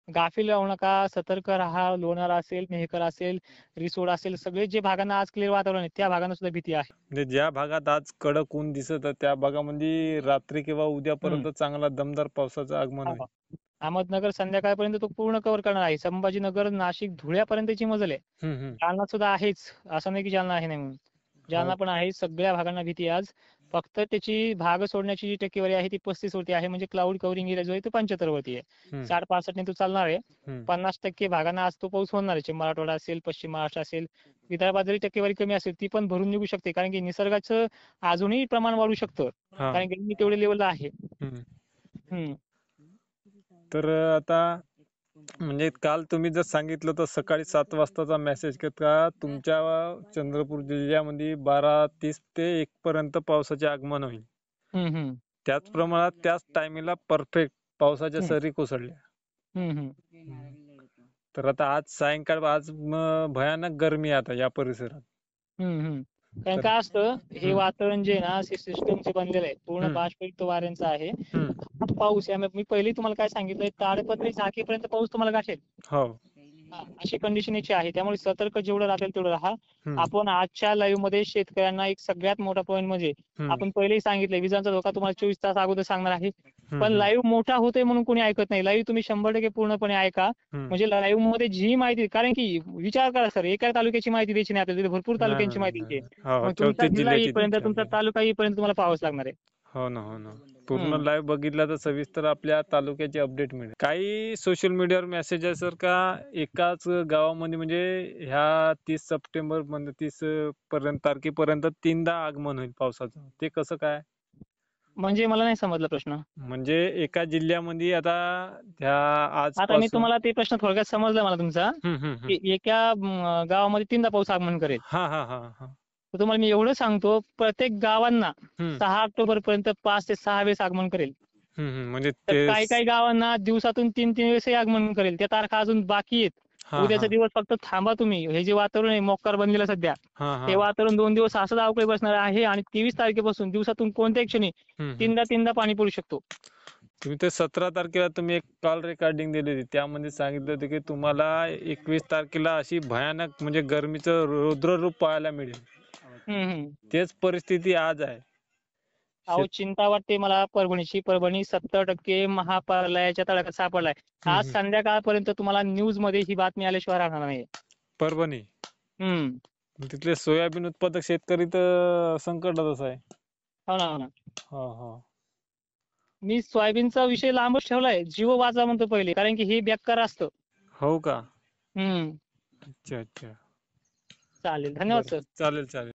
गाफील राहू नका, सतर्क राहा. लोणार असेल, मेहकर असेल, रिसोड असेल, सगळे जे भागांना आज क्लिअर वातावरण आहे त्या भागांना सुद्धा भीती आहे. म्हणजे ज्या भागात आज कडक ऊन दिसत आहे त्या भागामध्ये रात्री किंवा उद्यापर्यंत चांगला दमदार पावसाचं आगमन होईल. अहमदनगर संध्याकाळपर्यंत तो पूर्ण कव्हर करणार आहे. संभाजीनगर, नाशिक, धुळ्यापर्यंतची मजल आहे. जालना सुद्धा आहेच, असं नाही की जालना आहे नाही म्हणून. जालना पण आहे. सगळ्या भागांना भीती आहे आज. फक्त त्याची भाग सोडण्याची जी टक्केवारी आहे ती 35 वरती आहे. म्हणजे क्लाउड कव्हरिंग एरिया जो आहे तो 75 वरती आहे. 60-65 ने तो चालणार आहे. 50% भागांना आज तो पाऊस होणार आहे. मराठवाडा असेल, पश्चिम महाराष्ट्र असेल, विदर्भात जरी टक्केवारी कमी असेल ती पण भरून निघू शकते. कारण की निसर्गाचं अजूनही प्रमाण वाढू शकतं. कारण की गरमी तेवढ्या लेवलला आहे. तर आता म्हणजे काल तुम्ही जर सांगितलं तर सकाळी 7 वाजताचा मेसेज का तुमच्या चंद्रपूर जिल्ह्यामध्ये 12:30 ते 1 पर्यंत पावसाचे आगमन होईल. त्याच प्रमाणात त्याच टायमिंगला परफेक्ट पावसाच्या सरी कोसळल्या. तर आता आज सायंकाळ आज भयानक गरमी आता या परिसरात. कारण काय असतं, हे वातावरण जे आहे ना सिस्टमचे बनलेलं आहे, पूर्ण बाष्पयुक्त वाऱ्यांचं आहे. पाऊस मी पहिली तुम्हाला काय सांगितलंय, ताडपत्री झाकेपर्यंत पाऊस तुम्हाला गाठेल. हो, अशी कंडिशन याची आहे. त्यामुळे सतर्क जेवढं राहतील तेवढं राहा. आपण आजच्या लाईव्ह मध्ये शेतकऱ्यांना एक सगळ्यात मोठा पॉईंट म्हणजे आपण पहिलेही सांगितलंय, विजांचा धोका तुम्हाला 24 तास अगोदर सांगणार आहे. पण लाईव्ह मोठा होतोय म्हणून कोणी ऐकत नाही. लाईव्ह तुम्ही 100% पूर्णपणे ऐका. म्हणजे लाईव्ह मध्ये जी माहिती, कारण की विचार करा सर, एका तालुक्याची माहिती द्यायची नाही आपल्याला, भरपूर तालुक्यांची माहिती द्यायची. मग तुमचा जिल्हा येईपर्यंत, तुमचा तालुका येईपर्यंत तुम्हाला पाहावंच लागणार आहे. हो ना, हो ना. पूर्ण लाईव्ह बघितला तर सविस्तर आपल्या तालुक्याची अपडेट मिळेल. काही सोशल मीडियावर मेसेज आहे सर का एकाच गावामध्ये म्हणजे ह्या 30 सप्टेंबर म्हणजे 30 तारखेपर्यंत 3दा आगमन होईल पावसाचं. ते कसं काय? म्हणजे मला नाही समजला प्रश्न. म्हणजे एका जिल्ह्यामध्ये आता आता मी तुम्हाला ते प्रश्न थोडक्यात समजला मला तुमचा, की एका गावामध्ये 3दा पाऊस आगमन करेल. तर तुम्हाला मी एवढं सांगतो, प्रत्येक गावांना 6 ऑक्टोबर पर्यंत 5 ते 6 वेळेस आगमन करेल. म्हणजे काही काही गावांना दिवसातून 3-3 वेळेसही आगमन करेल. त्या तारखा अजून बाकी आहेत. उद्याचा दिवस फक्त थांबा तुम्ही. हे जे वातावरण आहे मोक्कार बनलेलं सध्या, हे वातावरण 2 दिवस असंच अवकाळी बसणार आहे. आणि 23 तारखेपासून दिवसातून कोणत्याही क्षणी 3दा पाणी पडू शकतो. तुम्ही ते 17 तारखेला तुम्ही एक कॉल रेकॉर्डिंग दिली होती, त्यामध्ये सांगितलं होतं की तुम्हाला 21 तारखेला अशी भयानक म्हणजे गरमीचं रौद्र रूप पाहायला मिळेल. तेच परिस्थिती आज आहे. अहो, चिंता वाटते मला परभणीची. परभणी 70% महाप्रलयाच्या तडाख्यात सापडलाय. आज संध्याकाळपर्यंत तुम्हाला न्यूज मध्ये ही बातमी आल्याशिवाय राहणार नाही. परभणी. तिथले सोयाबीन उत्पादक शेतकरी तर संकटातच आहे. हो ना. मी सोयाबीनचा विषय लांबच ठेवलाय. जीव वाचा म्हणतो पहिले, कारण की हे बेकार असतं. हो का? अच्छा. चालेल, धन्यवाद सर. चालेल.